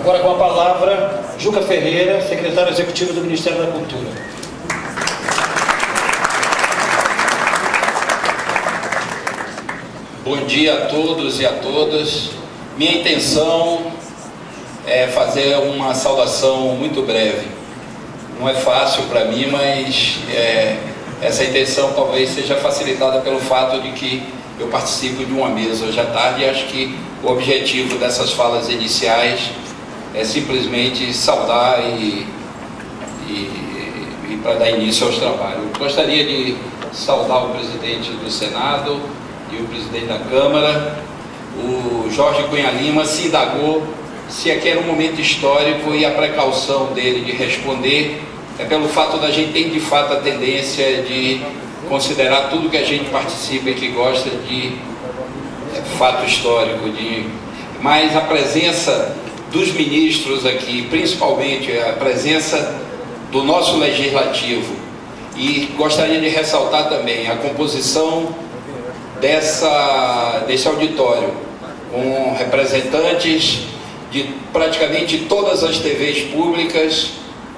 Agora com a palavra, Juca Ferreira, secretário executivo do Ministério da Cultura. Bom dia a todos e a todas. Minha intenção é fazer uma saudação muito breve. Não é fácil para mim, mas essa intenção talvez seja facilitada pelo fato de que eu participo de uma mesa hoje à tarde, e acho que o objetivo dessas falas iniciais é simplesmente saudar e para dar início aos trabalhos. Eu gostaria de saudar o presidente do Senado e o presidente da Câmara. O Jorge Cunha Lima se indagou se aqui era um momento histórico, e a precaução dele de responder é pelo fato da gente ter de fato a tendência de considerar tudo que a gente participa e que gosta de fato histórico, mas a presença dos ministros aqui, principalmente a presença do nosso legislativo, e gostaria de ressaltar também a composição desse auditório, com representantes de praticamente todas as TVs públicas,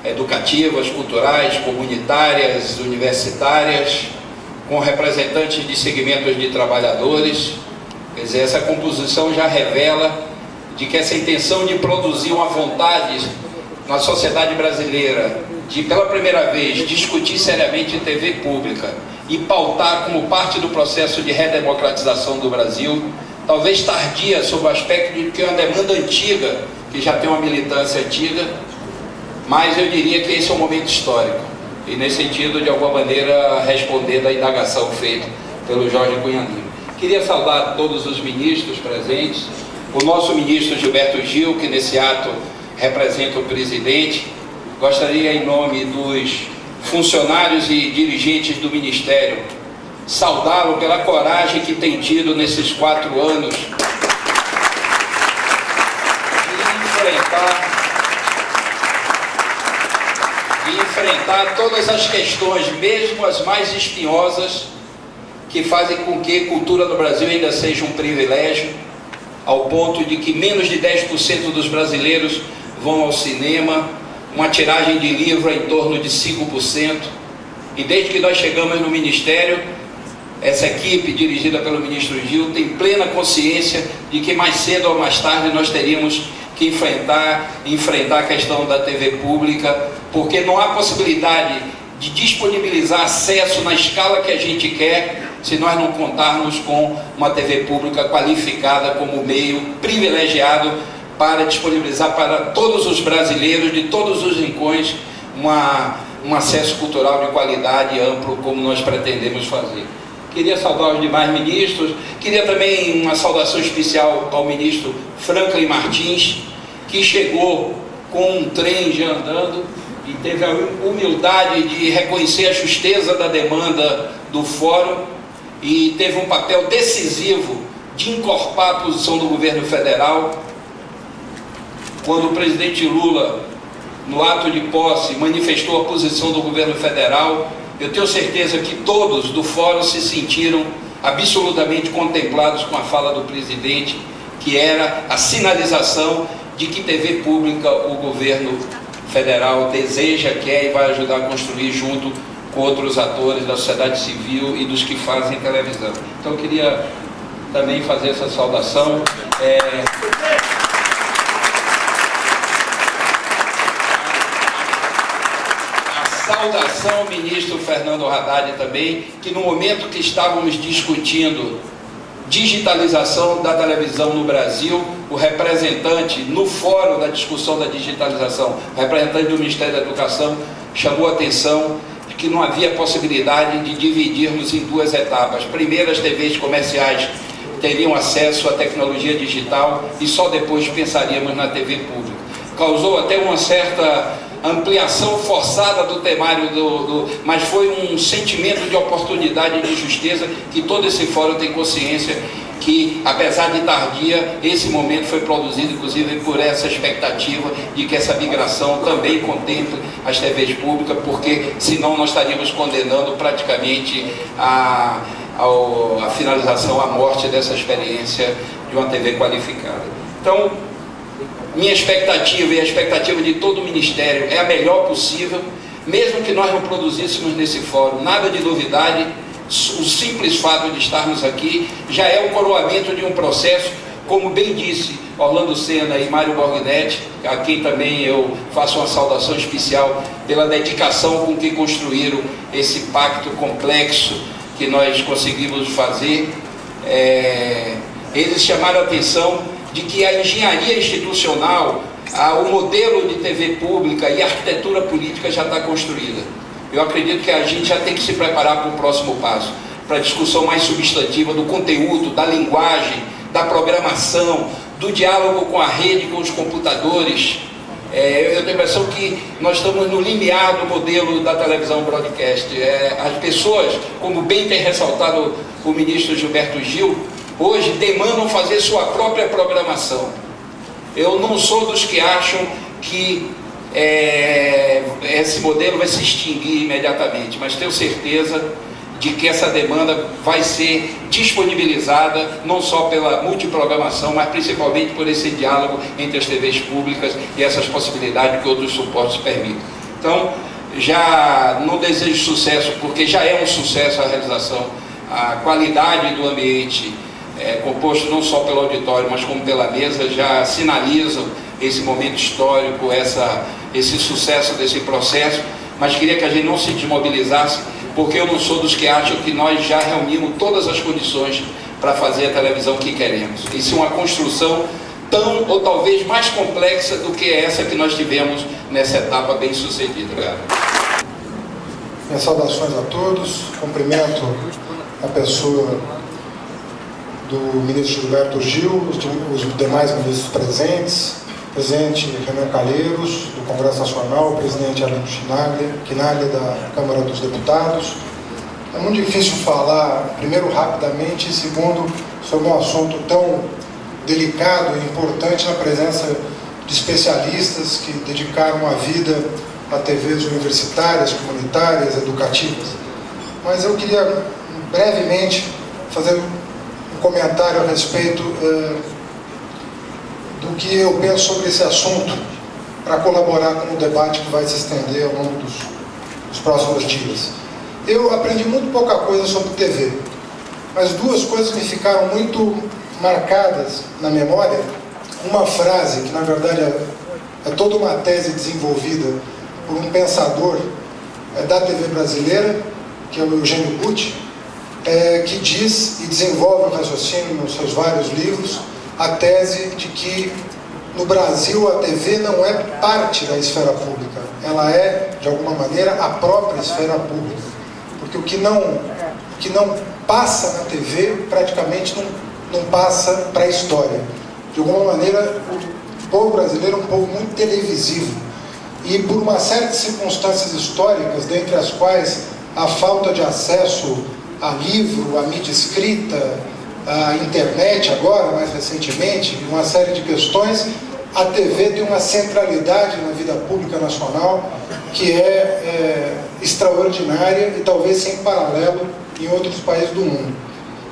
educativas, culturais, comunitárias, universitárias, com representantes de segmentos de trabalhadores. Quer dizer, essa composição já revela de que essa intenção de produzir uma vontade na sociedade brasileira de, pela primeira vez, discutir seriamente TV pública e pautar como parte do processo de redemocratização do Brasil, talvez tardia sob o aspecto de que é uma demanda antiga, que já tem uma militância antiga, mas eu diria que esse é um momento histórico, e nesse sentido, de alguma maneira, responder da indagação feita pelo Jorge Cunha Lima. Queria saudar todos os ministros presentes, o nosso ministro Gilberto Gil, que nesse ato representa o presidente. Gostaria, em nome dos funcionários e dirigentes do Ministério, saudá-lo pela coragem que tem tido nesses 4 anos de enfrentar todas as questões, mesmo as mais espinhosas, que fazem com que a cultura no Brasil ainda seja um privilégio, ao ponto de que menos de 10% dos brasileiros vão ao cinema, uma tiragem de livro em torno de 5%, e desde que nós chegamos no Ministério, essa equipe dirigida pelo ministro Gil tem plena consciência de que mais cedo ou mais tarde nós teríamos que enfrentar a questão da TV pública, porque não há possibilidade de disponibilizar acesso na escala que a gente quer se nós não contarmos com uma TV pública qualificada como meio privilegiado para disponibilizar para todos os brasileiros de todos os rincões um acesso cultural de qualidade amplo, como nós pretendemos fazer. Queria saudar os demais ministros, queria também uma saudação especial ao ministro Franklin Martins, que chegou com um trem já andando e teve a humildade de reconhecer a justeza da demanda do fórum e teve um papel decisivo de encorpar a posição do governo federal. Quando o presidente Lula, no ato de posse, manifestou a posição do governo federal, eu tenho certeza que todos do fórum se sentiram absolutamente contemplados com a fala do presidente, que era a sinalização de que TV pública o governo federal deseja, quer e vai ajudar a construir junto com outros atores da sociedade civil e dos que fazem televisão. Então eu queria também fazer essa saudação. Saudação ao ministro Fernando Haddad também, que no momento que estávamos discutindo digitalização da televisão no Brasil, o representante no fórum da discussão da digitalização, o representante do Ministério da Educação, chamou a atenção de que não havia possibilidade de dividirmos em 2 etapas. Primeiro, as TVs comerciais teriam acesso à tecnologia digital e só depois pensaríamos na TV pública. Causou até uma certa ampliação forçada do temário, mas foi um sentimento de oportunidade e de justeza que todo esse fórum tem consciência que, apesar de tardia, esse momento foi produzido inclusive por essa expectativa de que essa migração também contemple as TVs públicas, porque senão nós estaríamos condenando praticamente a finalização, a morte dessa experiência de uma TV qualificada. Então, Minha expectativa e a expectativa de todo o Ministério é a melhor possível, mesmo que nós não produzíssemos nesse fórum nada de novidade. O simples fato de estarmos aqui já é o coroamento de um processo, como bem disse Orlando Senna e Mário Borghinetti, a quem também eu faço uma saudação especial pela dedicação com que construíram esse pacto complexo que nós conseguimos fazer. Eles chamaram a atenção de que a engenharia institucional, o modelo de TV pública e a arquitetura política já está construída. Eu acredito que a gente já tem que se preparar para o próximo passo, para a discussão mais substantiva do conteúdo, da linguagem, da programação, do diálogo com a rede, com os computadores. Eu tenho a impressão que nós estamos no limiar do modelo da televisão broadcast. As pessoas, como bem tem ressaltado o ministro Gilberto Gil, hoje demandam fazer sua própria programação. Eu não sou dos que acham que esse modelo vai se extinguir imediatamente, mas tenho certeza de que essa demanda vai ser disponibilizada não só pela multiprogramação, mas principalmente por esse diálogo entre as TVs públicas e essas possibilidades que outros suportes permitem. Então, já não desejo sucesso, porque já é um sucesso a realização, a qualidade do ambiente composto não só pelo auditório, mas como pela mesa, já sinalizam esse momento histórico, esse sucesso desse processo, mas queria que a gente não se desmobilizasse, porque eu não sou dos que acham que nós já reunimos todas as condições para fazer a televisão que queremos. Isso é uma construção tão ou talvez mais complexa do que essa que nós tivemos nessa etapa bem sucedida. Obrigado. Minhas saudações a todos, cumprimento a pessoa do ministro Gilberto Gil, os demais ministros presentes, o presidente Renan Calheiros, do Congresso Nacional, o presidente Arlindo Chinaglia, da Câmara dos Deputados. É muito difícil falar, primeiro, rapidamente, e segundo, sobre um assunto tão delicado e importante na presença de especialistas que dedicaram a vida a TVs universitárias, comunitárias, educativas. Mas eu queria, brevemente, fazer um comentário a respeito do que eu penso sobre esse assunto, para colaborar com o debate que vai se estender ao longo dos próximos dias. Eu aprendi muito pouca coisa sobre TV, mas duas coisas me ficaram muito marcadas na memória. Uma frase, que na verdade é toda uma tese desenvolvida por um pensador da TV brasileira, que é o Eugênio Butti, que diz e desenvolve um raciocínio nos seus vários livros, a tese de que no Brasil a TV não é parte da esfera pública, ela é, de alguma maneira, a própria esfera pública. Porque o que não passa na TV praticamente não passa para a história. De alguma maneira, o povo brasileiro é um povo muito televisivo. E por uma série de circunstâncias históricas, dentre as quais a falta de acesso a livro, a mídia escrita, a internet agora, mais recentemente, uma série de questões, a TV tem uma centralidade na vida pública nacional que é extraordinária e talvez sem paralelo em outros países do mundo.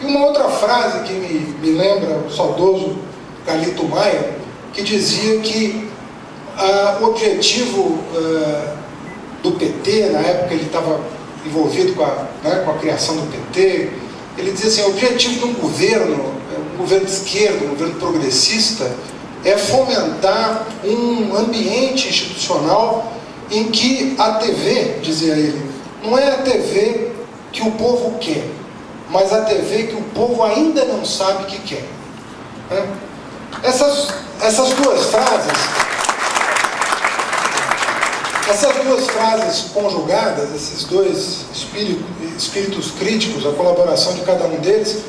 E uma outra frase que me lembra o saudoso Galito Maia, que dizia que o objetivo do PT, na época ele estava envolvido com a criação do PT, ele dizia assim: o objetivo de um governo de esquerda, um governo progressista, é fomentar um ambiente institucional em que a TV, dizia ele, não é a TV que o povo quer, mas a TV que o povo ainda não sabe que quer. Essas duas frases conjugadas, esses dois espíritos críticos, a colaboração de cada um deles,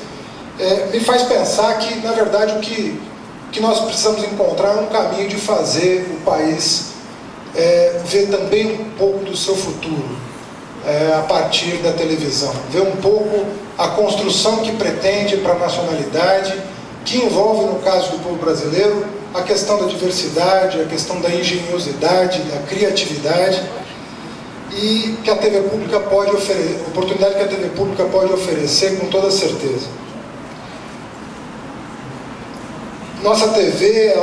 me faz pensar que, na verdade, o que nós precisamos encontrar é um caminho de fazer o país ver também um pouco do seu futuro a partir da televisão, ver um pouco a construção que pretende para a nacionalidade, que envolve, no caso do povo brasileiro, a questão da diversidade, a questão da engenhosidade, da criatividade, e que a TV pública pode oferecer, oportunidade que a TV pública pode oferecer com toda certeza. Nossa TV,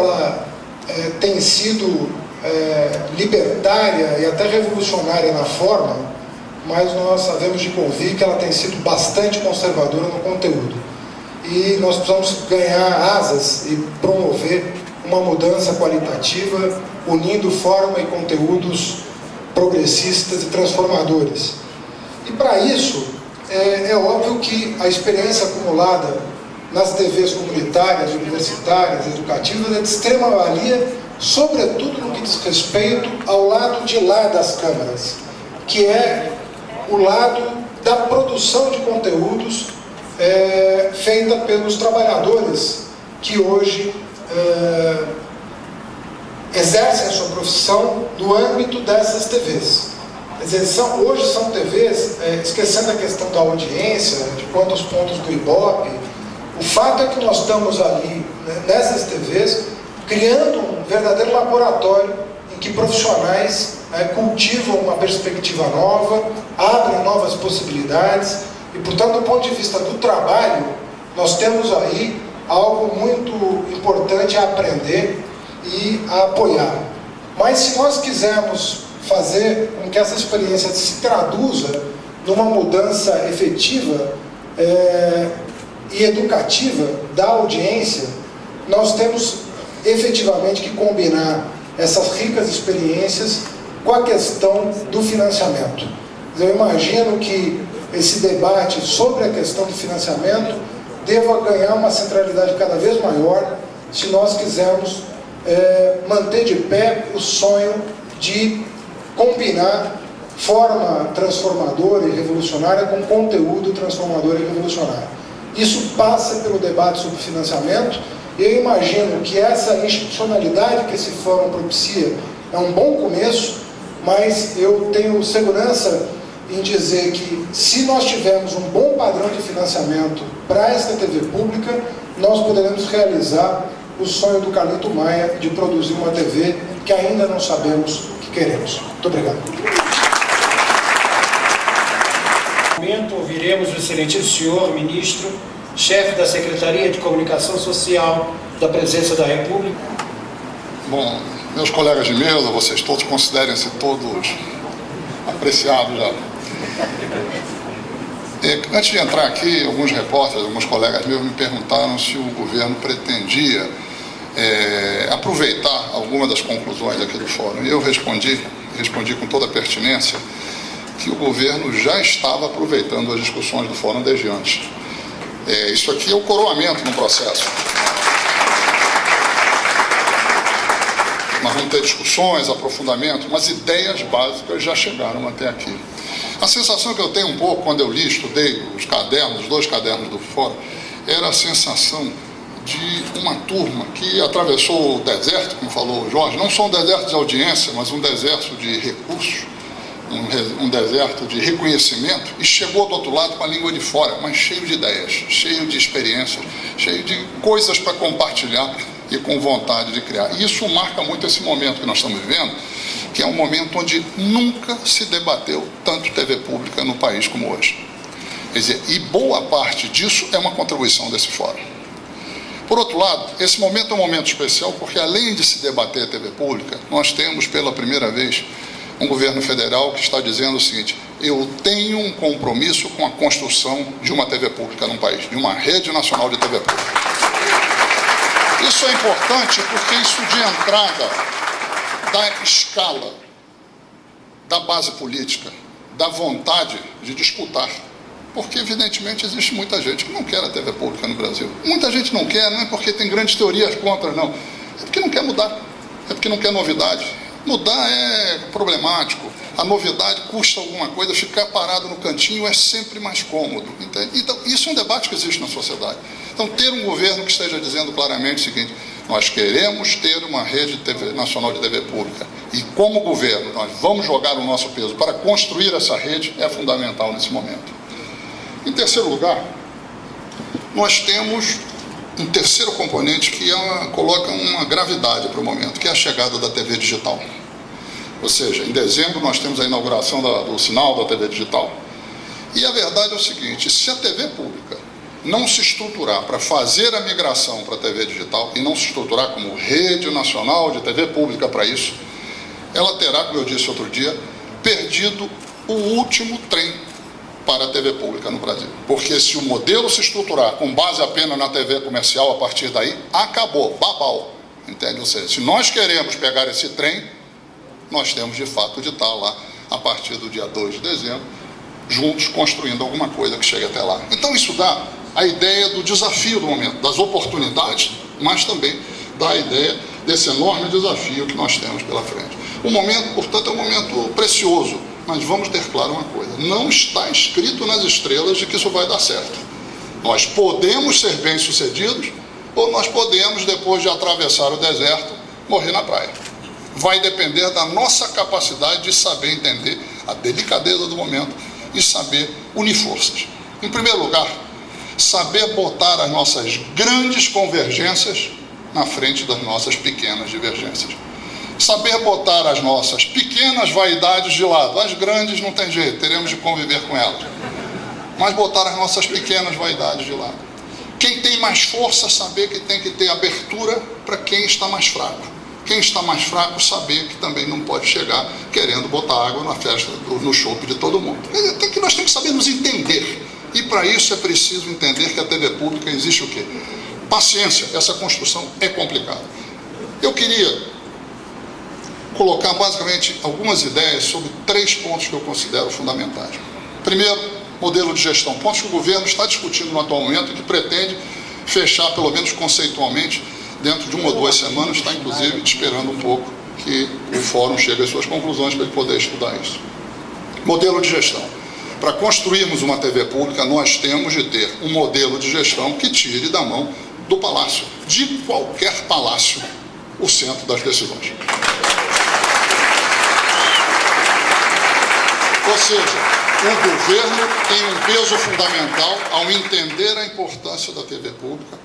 tem sido libertária e até revolucionária na forma, mas nós havemos de convir que ela tem sido bastante conservadora no conteúdo. E nós precisamos ganhar asas e promover uma mudança qualitativa, unindo forma e conteúdos progressistas e transformadores. E para isso, é óbvio que a experiência acumulada nas TVs comunitárias, universitárias, educativas é de extrema valia, sobretudo no que diz respeito ao lado de lá das câmaras, que é o lado da produção de conteúdos feita pelos trabalhadores que hoje exercem a sua profissão no âmbito dessas TVs. Quer dizer, hoje são TVs, esquecendo a questão da audiência, de quantos pontos do Ibope, o fato é que nós estamos ali, nessas TVs, criando um verdadeiro laboratório em que profissionais cultivam uma perspectiva nova, abrem novas possibilidades, e, portanto, do ponto de vista do trabalho, nós temos aí algo muito importante a aprender e a apoiar. Mas se nós quisermos fazer com que essa experiência se traduza numa mudança efetiva e educativa da audiência, nós temos efetivamente que combinar essas ricas experiências com a questão do financiamento. Eu imagino que esse debate sobre a questão do financiamento deva ganhar uma centralidade cada vez maior se nós quisermos manter de pé o sonho de combinar forma transformadora e revolucionária com conteúdo transformador e revolucionário. Isso passa pelo debate sobre financiamento, e eu imagino que essa institucionalidade que esse fórum propicia é um bom começo, mas eu tenho segurança em dizer que, se nós tivermos um bom padrão de financiamento para esta TV pública, nós poderemos realizar o sonho do Carlito Maia de produzir uma TV que ainda não sabemos o que queremos. Muito obrigado. No momento, ouviremos o excelentíssimo senhor ministro, chefe da Secretaria de Comunicação Social da Presidência da República. Bom, meus colegas de mesa, vocês todos considerem-se todos apreciados já. Antes de entrar aqui, alguns repórteres, alguns colegas meus me perguntaram se o governo pretendia aproveitar alguma das conclusões aqui do fórum. E eu respondi com toda a pertinência que o governo já estava aproveitando as discussões do fórum desde antes. Isso aqui é o coroamento no processo. Nós vamos ter discussões, aprofundamento, mas ideias básicas já chegaram até aqui. A sensação que eu tenho um pouco quando eu li, estudei os dois cadernos do fórum, era a sensação de uma turma que atravessou o deserto, como falou o Jorge, não só um deserto de audiência, mas um deserto de recursos, um deserto de reconhecimento, e chegou do outro lado com a língua de fora, mas cheio de ideias, cheio de experiências, cheio de coisas para compartilhar e com vontade de criar. E isso marca muito esse momento que nós estamos vivendo, que é um momento onde nunca se debateu tanto TV pública no país como hoje. Quer dizer, e boa parte disso é uma contribuição desse fórum. Por outro lado, esse momento é um momento especial porque, além de se debater a TV pública, nós temos pela primeira vez um governo federal que está dizendo o seguinte: eu tenho um compromisso com a construção de uma TV pública no país, de uma rede nacional de TV pública. Isso é importante porque isso de entrada da escala, da base política, da vontade de disputar. Porque, evidentemente, existe muita gente que não quer a TV pública no Brasil. Muita gente não quer, não é porque tem grandes teorias contra, não. É porque não quer mudar, é porque não quer novidade. Mudar é problemático, a novidade custa alguma coisa, ficar parado no cantinho é sempre mais cômodo. Entende? Então, isso é um debate que existe na sociedade. Então, ter um governo que esteja dizendo claramente o seguinte: nós queremos ter uma rede nacional de TV pública e, como governo, nós vamos jogar o nosso peso para construir essa rede, é fundamental nesse momento. Em terceiro lugar, nós temos um terceiro componente que coloca uma gravidade para o momento, que é a chegada da TV digital. Ou seja, em dezembro nós temos a inauguração do sinal da TV digital. E a verdade é o seguinte: se a TV pública não se estruturar para fazer a migração para a TV digital e não se estruturar como rede nacional de TV pública para isso, ela terá, como eu disse outro dia, perdido o último trem para a TV pública no Brasil. Porque se o modelo se estruturar com base apenas na TV comercial, a partir daí, acabou, babau, entende? Ou seja, se nós queremos pegar esse trem, nós temos de fato de estar lá a partir do dia 2 de dezembro, juntos construindo alguma coisa que chegue até lá. Então isso dá a ideia do desafio do momento, das oportunidades, mas também dá a ideia desse enorme desafio que nós temos pela frente. O momento, portanto, é um momento precioso, mas vamos ter claro uma coisa, não está escrito nas estrelas de que isso vai dar certo. Nós podemos ser bem-sucedidos ou nós podemos, depois de atravessar o deserto, morrer na praia. Vai depender da nossa capacidade de saber entender a delicadeza do momento e saber unir forças. Em primeiro lugar, saber botar as nossas grandes convergências na frente das nossas pequenas divergências. Saber botar as nossas pequenas vaidades de lado. As grandes não tem jeito, teremos de conviver com elas. Mas botar as nossas pequenas vaidades de lado. Quem tem mais força, saber que tem que ter abertura para quem está mais fraco. Quem está mais fraco, saber que também não pode chegar querendo botar água na festa, no chope de todo mundo. Nós temos que saber nos entender. E para isso é preciso entender que a TV pública existe o quê? Paciência, essa construção é complicada. Eu queria colocar basicamente algumas ideias sobre 3 pontos que eu considero fundamentais. Primeiro, modelo de gestão, pontos que o governo está discutindo no atual momento e que pretende fechar, pelo menos conceitualmente, dentro de 1 ou 2 semanas, está inclusive esperando um pouco que o fórum chegue às suas conclusões para ele poder estudar isso. Modelo de gestão. Para construirmos uma TV pública, nós temos de ter um modelo de gestão que tire da mão do palácio, de qualquer palácio, o centro das decisões. Ou seja, o governo tem um peso fundamental ao entender a importância da TV pública,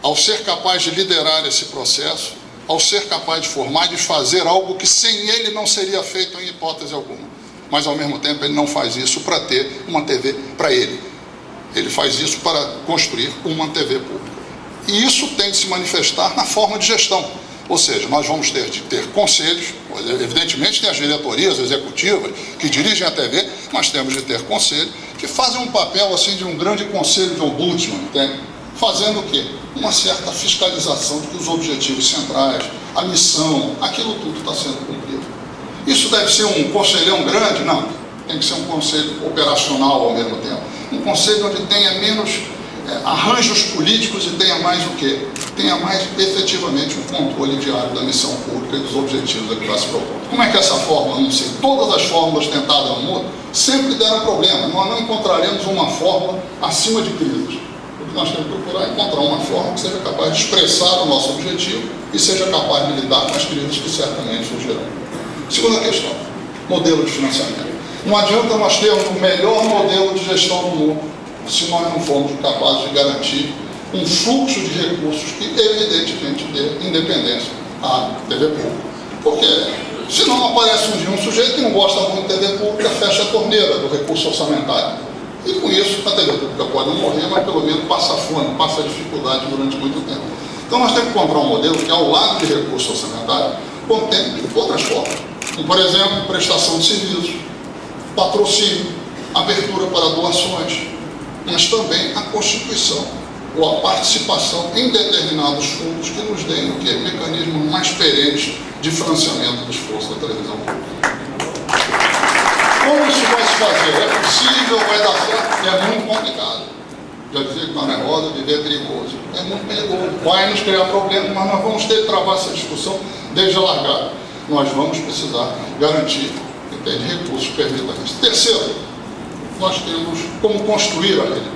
ao ser capaz de liderar esse processo, ao ser capaz de formar e de fazer algo que sem ele não seria feito em hipótese alguma. Mas, ao mesmo tempo, ele não faz isso para ter uma TV para ele. Ele faz isso para construir uma TV pública. E isso tem de se manifestar na forma de gestão. Ou seja, nós vamos ter de ter conselhos, evidentemente tem as diretorias executivas que dirigem a TV, mas temos de ter conselhos que fazem um papel assim de um grande conselho de ombudsman, entende? Fazendo o quê? Uma certa fiscalização de que os objetivos centrais, a missão, aquilo tudo está sendo cumprido. Isso deve ser um conselhão grande? Não. Tem que ser um conselho operacional ao mesmo tempo. Um conselho onde tenha menos arranjos políticos e tenha mais o quê? Tenha mais efetivamente um controle diário da missão pública e dos objetivos a que está se propondo. Como é que essa fórmula, não sei, todas as fórmulas tentadas no mundo sempre deram problema. Nós não encontraremos uma fórmula acima de crises. O que nós temos que procurar é encontrar uma fórmula que seja capaz de expressar o nosso objetivo e seja capaz de lidar com as crises que certamente surgirão. Segunda questão, modelo de financiamento. Não adianta nós termos o melhor modelo de gestão do mundo se nós não formos capazes de garantir um fluxo de recursos que evidentemente dê independência à TV pública. Porque senão aparece um dia um sujeito que não gosta muito de TV pública, fecha a torneira do recurso orçamentário. E com isso a TV pública pode não morrer, mas pelo menos passa fome, passa dificuldade durante muito tempo. Então nós temos que comprar um modelo que, ao lado de recurso orçamentário, contemple outras formas. Como, por exemplo, prestação de serviços, patrocínio, abertura para doações, mas também a constituição ou a participação em determinados fundos que nos deem o quê? Mecanismos mais perenes de financiamento do esforço da televisão pública. Como isso vai se fazer? É possível? Vai dar certo? É muito complicado. Já dizia que não é rosa, viver é perigoso. É muito perigoso. Vai nos criar problemas, mas nós vamos ter que travar essa discussão desde a largada. Nós vamos precisar garantir que tem recursos que permitam isso. Terceiro, nós temos como construir a rede,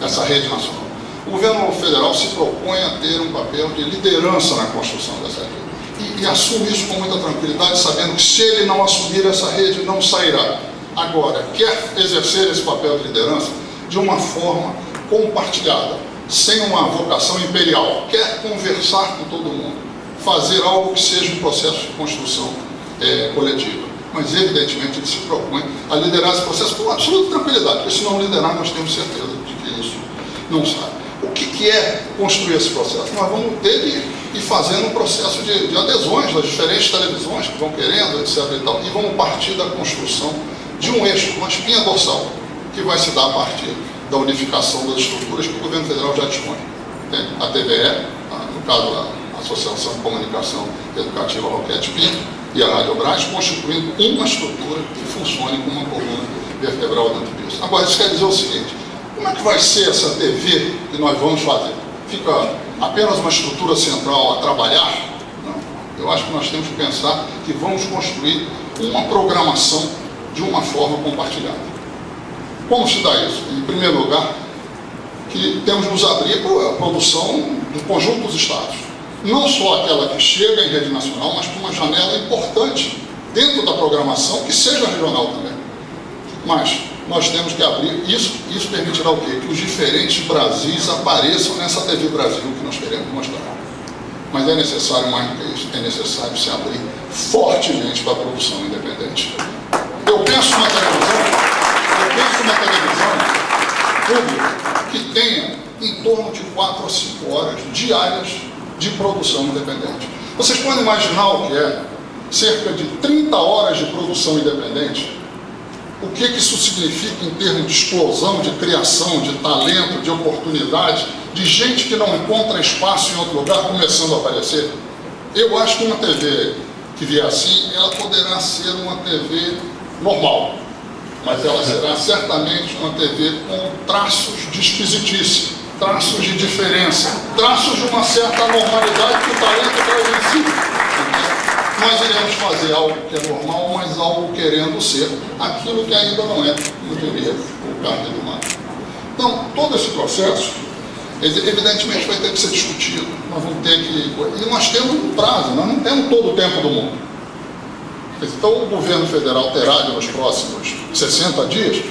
essa rede nacional. O governo federal se propõe a ter um papel de liderança na construção dessa rede. E assume isso com muita tranquilidade, sabendo que se ele não assumir essa rede, não sairá. Agora, quer exercer esse papel de liderança de uma forma compartilhada, sem uma vocação imperial. Quer conversar com todo mundo, fazer algo que seja um processo de construção coletiva. Mas, evidentemente, ele se propõe a liderar esse processo com absoluta tranquilidade, porque se não liderar, nós temos certeza de que isso não sabe. O que é construir esse processo? Nós vamos ter que ir fazendo um processo de adesões das diferentes televisões que vão querendo, etc. e tal, e vamos partir da construção de um eixo, uma espinha dorsal, que vai se dar a partir da unificação das estruturas que o governo federal já dispõe. Tem a TVE, no caso a Associação de Comunicação Educativa Roquete Pinto, e a Radiobras, constituindo uma estrutura que funcione como uma coluna vertebral dentro disso. Agora, isso quer dizer o seguinte: como é que vai ser essa TV que nós vamos fazer? Fica apenas uma estrutura central a trabalhar? Não. Eu acho que nós temos que pensar que vamos construir uma programação de uma forma compartilhada. Como se dá isso? Em primeiro lugar, que temos que nos abrir para a produção do conjunto dos estados. Não só aquela que chega em rede nacional, mas para uma janela importante dentro da programação que seja regional também. Mas nós temos que abrir, isso permitirá o quê? Que os diferentes Brasis apareçam nessa TV Brasil que nós queremos mostrar. Mas é necessário mais do que isso, é necessário se abrir fortemente para a produção independente. Eu penso numa televisão pública que tenha em torno de 4 a 5 horas diárias de produção independente. Vocês podem imaginar o que é cerca de 30 horas de produção independente? O que isso significa em termos de explosão, de criação, de talento, de oportunidade, de gente que não encontra espaço em outro lugar começando a aparecer? Eu acho que uma TV que vier assim, ela poderá ser uma TV normal, mas ela será certamente uma TV com traços de esquisitice, traços de diferença, traços de uma certa normalidade que o talento traz em si. Nós iremos fazer algo que é normal, mas algo querendo ser aquilo que ainda não é, como diria o Carlos do Mar. Então, todo esse processo, evidentemente, vai ter que ser discutido. Nós vamos ter que... E nós temos um prazo, nós não temos todo o tempo do mundo. Então, o governo federal terá, nos próximos 60 dias,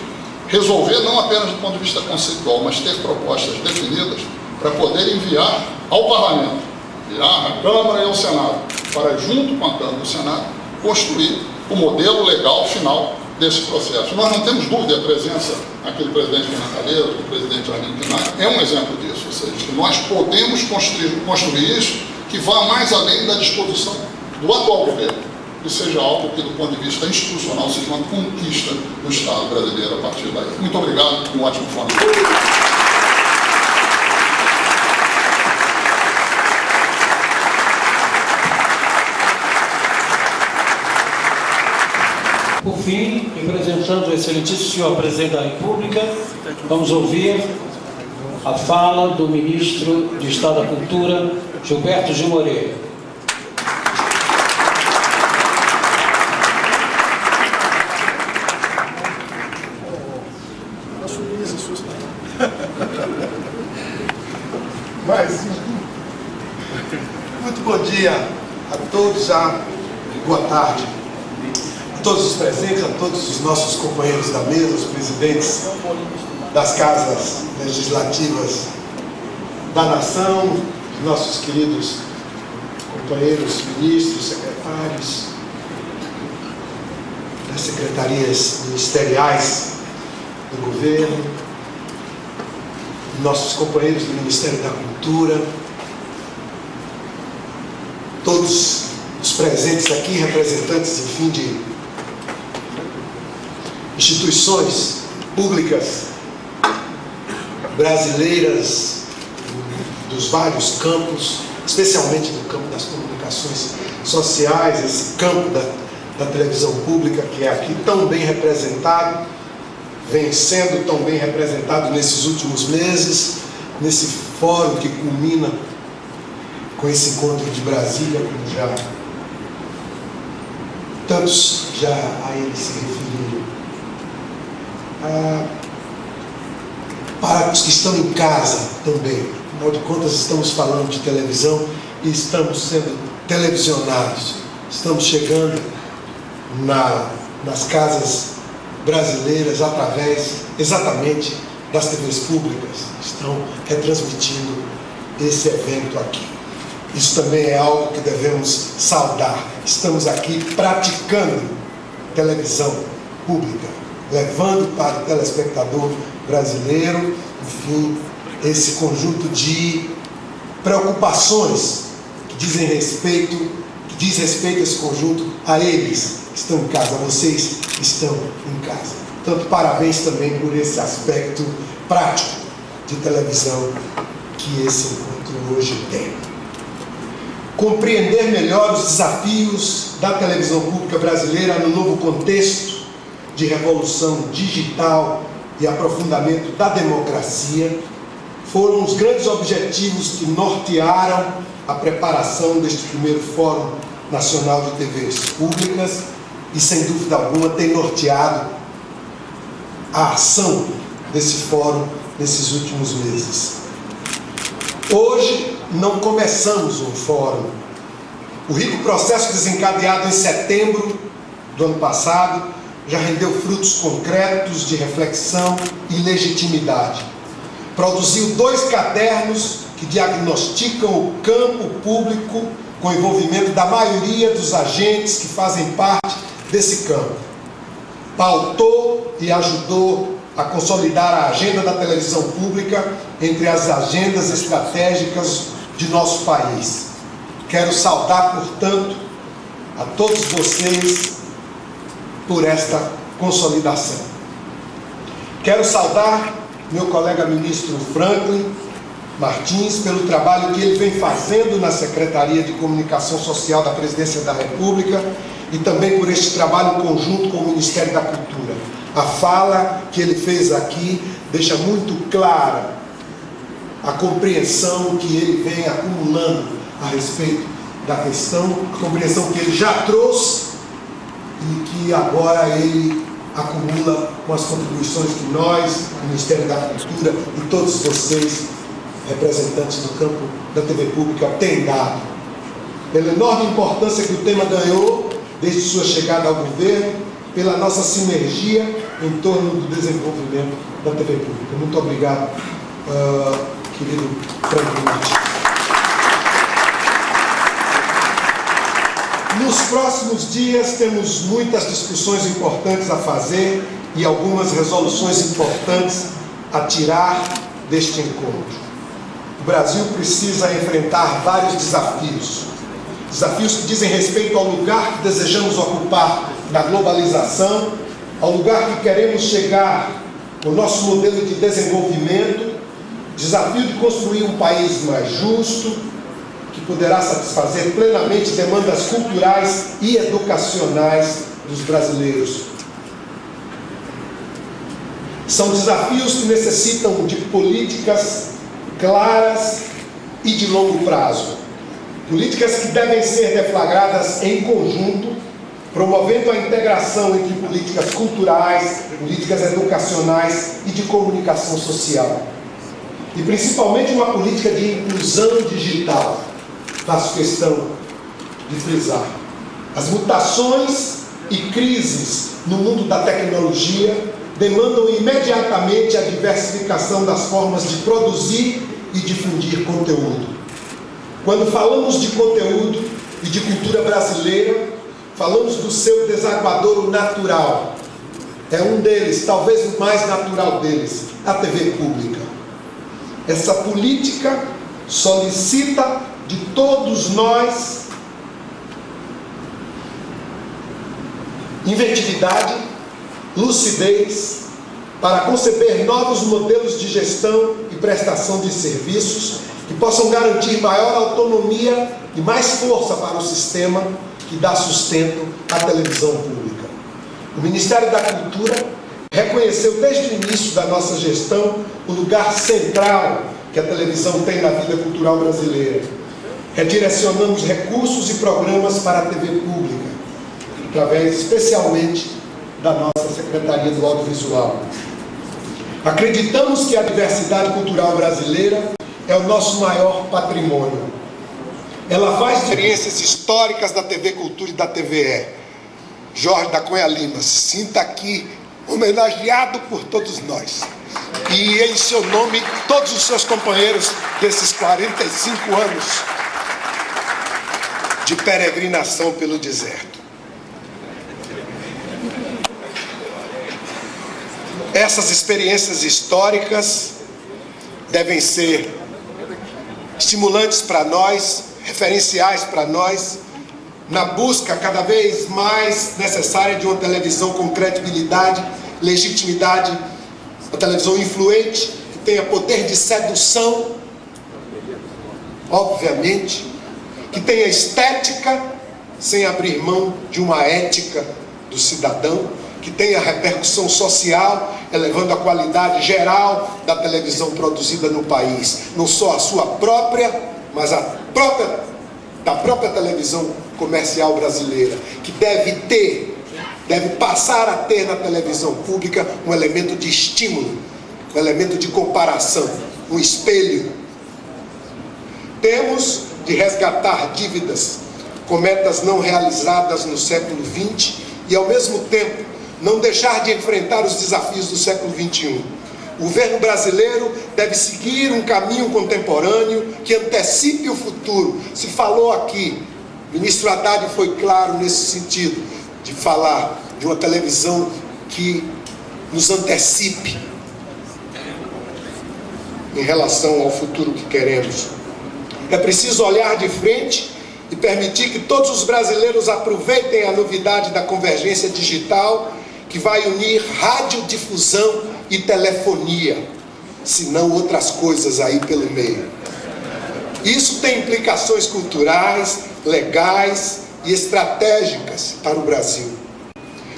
resolver não apenas do ponto de vista conceitual, mas ter propostas definidas para poder enviar ao Parlamento, enviar à Câmara e ao Senado, para, junto com a Câmara e o Senado, construir o modelo legal final desse processo. Nós não temos dúvida, a presença aqui do presidente Fernando Calheiros, do presidente Arlindo Quinalha, é um exemplo disso, ou seja, que nós podemos construir isso que vá mais além da disposição do atual governo, que seja algo que, do ponto de vista institucional, seja uma conquista do Estado brasileiro a partir daí. Muito obrigado, um ótimo fórum. Por fim, representando o excelentíssimo senhor presidente da República, vamos ouvir a fala do ministro de Estado da Cultura, Gilberto Gil Moreira. Muito bom dia a todos, boa tarde a todos os presentes, a todos os nossos companheiros da mesa, os presidentes das casas legislativas da nação, nossos queridos companheiros ministros, secretários das secretarias ministeriais do governo, nossos companheiros do Ministério da Cultura, todos os presentes aqui, representantes, enfim, de instituições públicas brasileiras dos vários campos, especialmente no campo das comunicações sociais, esse campo da televisão pública que é aqui tão bem representado, vem sendo tão bem representado nesses últimos meses, nesse fórum que culmina com esse encontro de Brasília, como já tantos já a ele se referiram. Para os que estão em casa também, afinal de contas estamos falando de televisão e estamos sendo televisionados, estamos chegando nas casas brasileiras através exatamente das TVs públicas, estão retransmitindo esse evento aqui. Isso também é algo que devemos saudar. Estamos aqui praticando televisão pública, levando para o telespectador brasileiro, enfim, esse conjunto de preocupações que diz respeito a esse conjunto, a eles que estão em casa, a vocês que estão em casa. Portanto, parabéns também por esse aspecto prático de televisão que esse encontro hoje tem. Compreender melhor os desafios da televisão pública brasileira no novo contexto de revolução digital e aprofundamento da democracia foram os grandes objetivos que nortearam a preparação deste primeiro Fórum Nacional de TVs Públicas e, sem dúvida alguma, tem norteado a ação desse fórum nesses últimos meses. Hoje não começamos um fórum. O rico processo desencadeado em setembro do ano passado já rendeu frutos concretos de reflexão e legitimidade. Produziu 2 cadernos que diagnosticam o campo público com envolvimento da maioria dos agentes que fazem parte desse campo. Pautou e ajudou a consolidar a agenda da televisão pública entre as agendas estratégicas de nosso país. Quero saudar, portanto, a todos vocês por esta consolidação. Quero saudar meu colega ministro Franklin Martins pelo trabalho que ele vem fazendo na Secretaria de Comunicação Social da Presidência da República e também por este trabalho conjunto com o Ministério da Cultura. A fala que ele fez aqui deixa muito clara a compreensão que ele vem acumulando a respeito da questão, a compreensão que ele já trouxe e que agora ele acumula com as contribuições que nós, o Ministério da Cultura e todos vocês, representantes do campo da TV pública, têm dado. Pela enorme importância que o tema ganhou desde sua chegada ao governo, pela nossa sinergia em torno do desenvolvimento da TV pública. Muito obrigado, querido Franklin Martins. Nos próximos dias temos muitas discussões importantes a fazer e algumas resoluções importantes a tirar deste encontro. O Brasil precisa enfrentar vários desafios. Desafios que dizem respeito ao lugar que desejamos ocupar na globalização, ao lugar que queremos chegar no nosso modelo de desenvolvimento, desafio de construir um país mais justo, que poderá satisfazer plenamente demandas culturais e educacionais dos brasileiros. São desafios que necessitam de políticas claras e de longo prazo. Políticas que devem ser deflagradas em conjunto, promovendo a integração entre políticas culturais, políticas educacionais e de comunicação social. E principalmente uma política de inclusão digital. Faço questão de frisar. As mutações e crises no mundo da tecnologia demandam imediatamente a diversificação das formas de produzir e difundir conteúdo. Quando falamos de conteúdo e de cultura brasileira, falamos do seu desaguadouro natural. É um deles, talvez o mais natural deles, a TV pública. Essa política solicita de todos nós inventividade, lucidez, para conceber novos modelos de gestão e prestação de serviços que possam garantir maior autonomia e mais força para o sistema que dá sustento à televisão pública. O Ministério da Cultura reconheceu desde o início da nossa gestão o lugar central que a televisão tem na vida cultural brasileira. Redirecionamos recursos e programas para a TV pública, através especialmente da nossa Secretaria do Audiovisual. Acreditamos que a diversidade cultural brasileira é o nosso maior patrimônio. Ela faz experiências históricas da TV Cultura e da TVE. Jorge da Cunha Lima, se sinta aqui homenageado por todos nós. E em seu nome, todos os seus companheiros desses 45 anos de peregrinação pelo deserto. Essas experiências históricas devem ser estimulantes para nós, referenciais para nós, na busca cada vez mais necessária de uma televisão com credibilidade, legitimidade, uma televisão influente, que tenha poder de sedução, obviamente, que tenha estética, sem abrir mão de uma ética do cidadão, que tenha repercussão social, elevando a qualidade geral da televisão produzida no país, não só a sua própria, mas da própria televisão comercial brasileira, que deve passar a ter na televisão pública um elemento de estímulo, um elemento de comparação, um espelho. Temos de resgatar dívidas com metas não realizadas no século XX e, ao mesmo tempo, não deixar de enfrentar os desafios do século XXI. O governo brasileiro deve seguir um caminho contemporâneo que antecipe o futuro. Se falou aqui, o ministro Haddad foi claro nesse sentido, de falar de uma televisão que nos antecipe em relação ao futuro que queremos. É preciso olhar de frente e permitir que todos os brasileiros aproveitem a novidade da convergência digital, que vai unir radiodifusão e telefonia, se não outras coisas aí pelo meio. Isso tem implicações culturais, legais e estratégicas para o Brasil.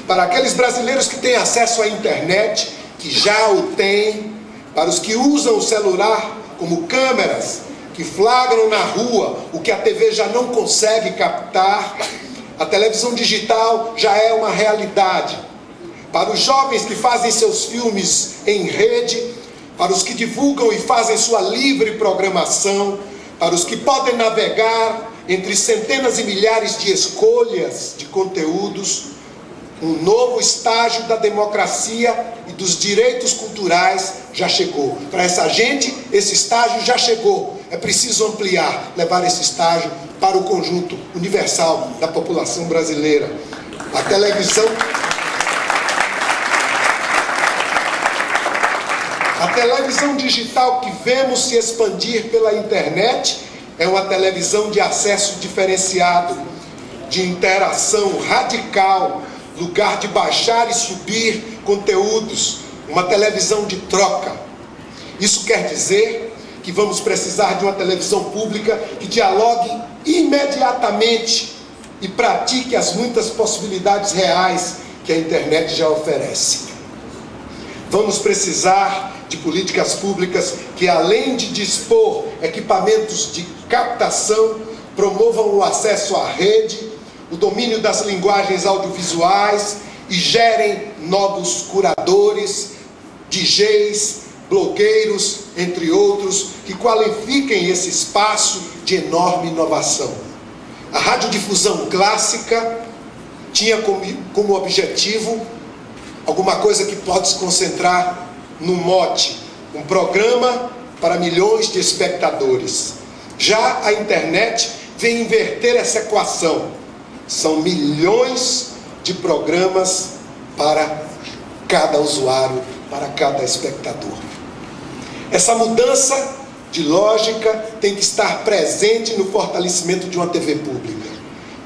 Para aqueles brasileiros que têm acesso à internet, que já o têm, para os que usam o celular como câmeras, que flagram na rua o que a TV já não consegue captar, a televisão digital já é uma realidade. Para os jovens que fazem seus filmes em rede, para os que divulgam e fazem sua livre programação, para os que podem navegar entre centenas e milhares de escolhas de conteúdos, um novo estágio da democracia e dos direitos culturais já chegou. Para essa gente, esse estágio já chegou. É preciso ampliar, levar esse estágio para o conjunto universal da população brasileira. A televisão digital que vemos se expandir pela internet é uma televisão de acesso diferenciado, de interação radical, lugar de baixar e subir conteúdos, uma televisão de troca. Isso quer dizer que vamos precisar de uma televisão pública que dialogue imediatamente e pratique as muitas possibilidades reais que a internet já oferece. Vamos precisar de políticas públicas que, além de dispor equipamentos de captação, promovam o acesso à rede, o domínio das linguagens audiovisuais e gerem novos curadores, DJs, blogueiros, entre outros, que qualifiquem esse espaço de enorme inovação. A radiodifusão clássica tinha como objetivo alguma coisa que pode se concentrar no mote, um programa para milhões de espectadores. Já a internet vem inverter essa equação. São milhões de programas para cada usuário, para cada espectador. Essa mudança de lógica tem que estar presente no fortalecimento de uma TV pública.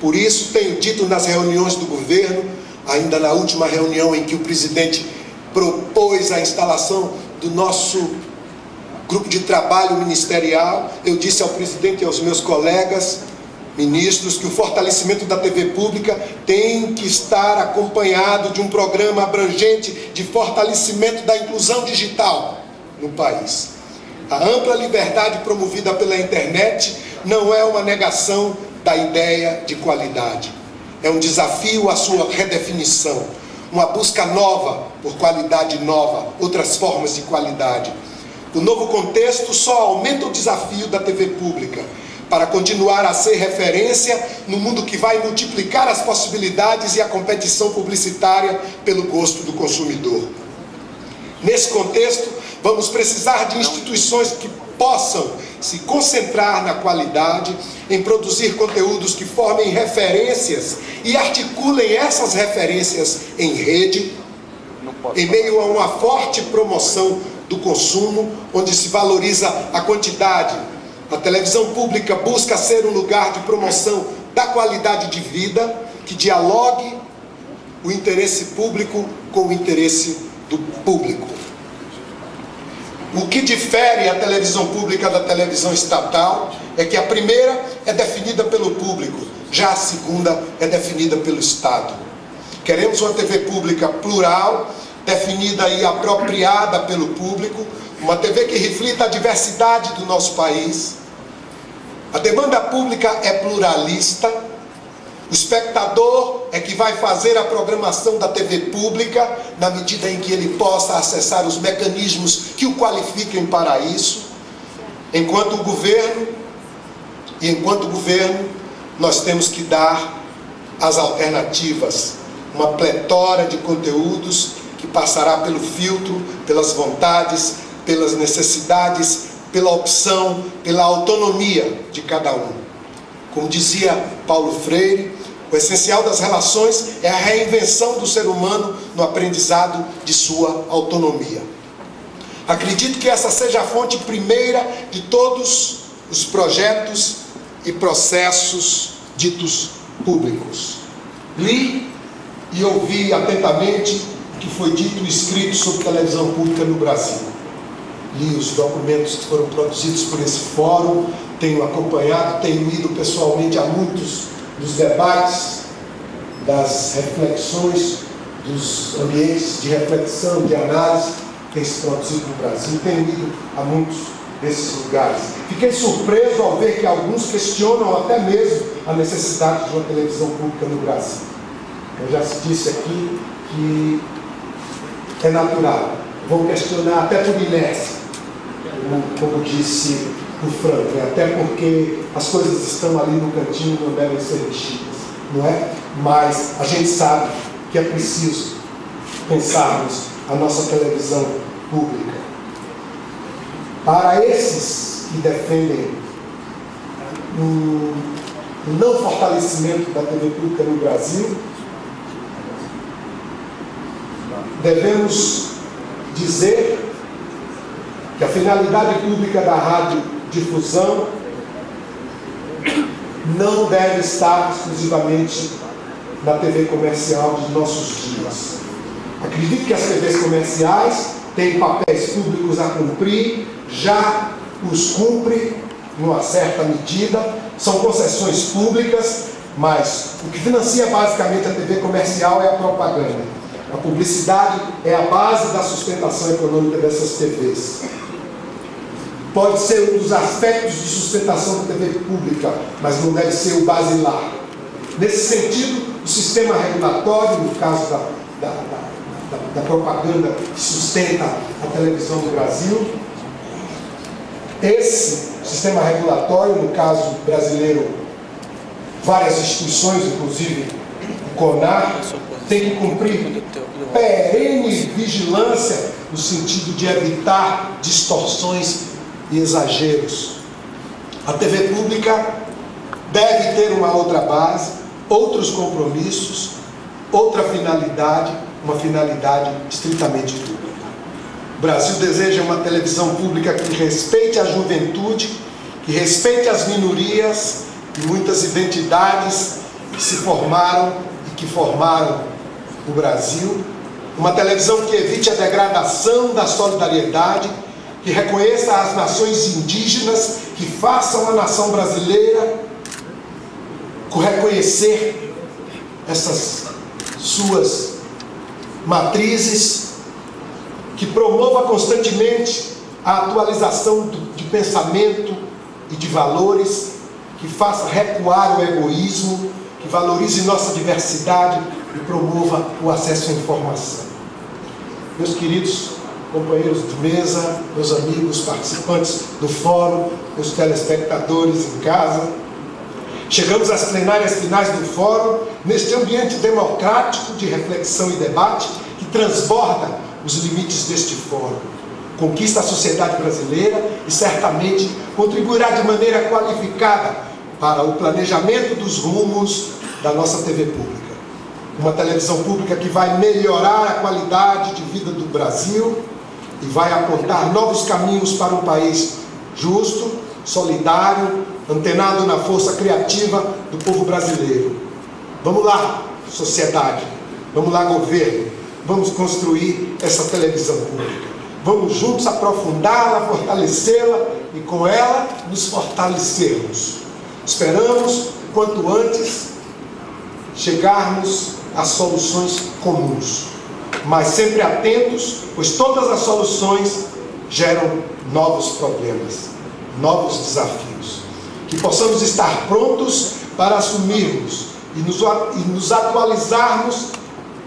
Por isso, tenho dito nas reuniões do governo, ainda na última reunião em que o presidente propôs a instalação do nosso grupo de trabalho ministerial, eu disse ao presidente e aos meus colegas ministros que o fortalecimento da TV pública tem que estar acompanhado de um programa abrangente de fortalecimento da inclusão digital no país. A ampla liberdade promovida pela internet não é uma negação da ideia de qualidade. É um desafio à sua redefinição, uma busca nova por qualidade nova, outras formas de qualidade. O novo contexto só aumenta o desafio da TV pública para continuar a ser referência no mundo que vai multiplicar as possibilidades e a competição publicitária pelo gosto do consumidor. Nesse contexto, vamos precisar de instituições que possam se concentrar na qualidade, em produzir conteúdos que formem referências e articulem essas referências em rede, em meio a uma forte promoção do consumo, onde se valoriza a quantidade, a televisão pública busca ser um lugar de promoção da qualidade de vida, que dialogue o interesse público com o interesse do público. O que difere a televisão pública da televisão estatal é que a primeira é definida pelo público, já a segunda é definida pelo Estado. Queremos uma TV pública plural, definida e apropriada pelo público, uma TV que reflita a diversidade do nosso país. A demanda pública é pluralista. O espectador é que vai fazer a programação da TV pública, na medida em que ele possa acessar os mecanismos que o qualifiquem para isso. Enquanto governo, nós temos que dar as alternativas, uma pletora de conteúdos que passará pelo filtro, pelas vontades, pelas necessidades, pela opção, pela autonomia de cada um. Como dizia Paulo Freire, o essencial das relações é a reinvenção do ser humano no aprendizado de sua autonomia. Acredito que essa seja a fonte primeira de todos os projetos e processos ditos públicos. Li e ouvi atentamente o que foi dito e escrito sobre televisão pública no Brasil. Li os documentos que foram produzidos por esse fórum, tenho acompanhado, tenho ido pessoalmente a muitos dos debates, das reflexões, dos ambientes de reflexão, de análise que tem se produzido no Brasil, tenho ido a muitos desses lugares. Fiquei surpreso ao ver que alguns questionam até mesmo a necessidade de uma televisão pública no Brasil. Eu já se disse aqui que é natural, vão questionar até por inércia, como disse o Franco, até porque as coisas estão ali no cantinho e não devem ser mexidas, não é? Mas a gente sabe que é preciso pensarmos a nossa televisão pública. Para esses que defendem o não fortalecimento da TV pública no Brasil, devemos dizer que a finalidade pública da radiodifusão não deve estar exclusivamente na TV comercial de nossos dias. Acredito que as TVs comerciais têm papéis públicos a cumprir, já os cumpre numa certa medida, são concessões públicas, mas o que financia basicamente a TV comercial é a propaganda. A publicidade é a base da sustentação econômica dessas TVs. Pode ser um dos aspectos de sustentação da TV pública, mas não deve ser o basilar. Nesse sentido, o sistema regulatório, no caso da propaganda que sustenta a televisão do Brasil, esse sistema regulatório, no caso brasileiro, várias instituições, inclusive o CONAR, tem que cumprir perene vigilância no sentido de evitar distorções e exageros. A TV pública deve ter uma outra base, outros compromissos, outra finalidade, uma finalidade estritamente pública. O Brasil deseja uma televisão pública que respeite a juventude, que respeite as minorias e muitas identidades que se formaram e que formaram o Brasil. Uma televisão que evite a degradação da solidariedade, que reconheça as nações indígenas, que façam a nação brasileira reconhecer essas suas matrizes, que promova constantemente a atualização de pensamento e de valores, que faça recuar o egoísmo, que valorize nossa diversidade e promova o acesso à informação. Meus queridos companheiros de mesa, meus amigos participantes do fórum, meus telespectadores em casa, chegamos às plenárias finais do fórum, neste ambiente democrático de reflexão e debate que transborda os limites deste fórum. Conquista a sociedade brasileira e certamente contribuirá de maneira qualificada para o planejamento dos rumos da nossa TV pública. Uma televisão pública que vai melhorar a qualidade de vida do Brasil e vai apontar novos caminhos para um país justo, solidário, antenado na força criativa do povo brasileiro. Vamos lá, sociedade, vamos lá, governo, vamos construir essa televisão pública. Vamos juntos aprofundá-la, fortalecê-la e com ela nos fortalecermos. Esperamos, quanto antes, chegarmos a soluções comuns, mas sempre atentos, pois todas as soluções geram novos problemas, novos desafios. Que possamos estar prontos para assumirmos e nos atualizarmos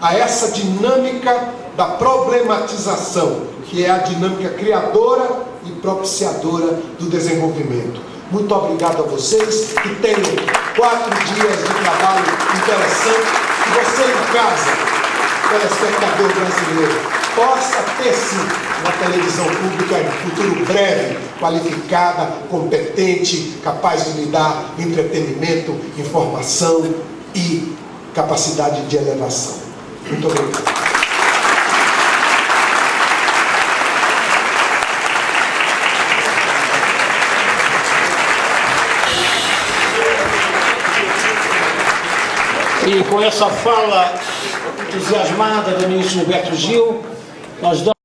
a essa dinâmica da problematização, que é a dinâmica criadora e propiciadora do desenvolvimento. Muito obrigado a vocês, que tenham 4 dias de trabalho interessante, que você em casa, telespectador brasileiro, possa ter sim uma televisão pública em futuro breve, qualificada, competente, capaz de lhe dar entretenimento, informação e capacidade de elevação. Muito obrigado. E com essa fala entusiasmada do ministro Gilberto Gil, nós damos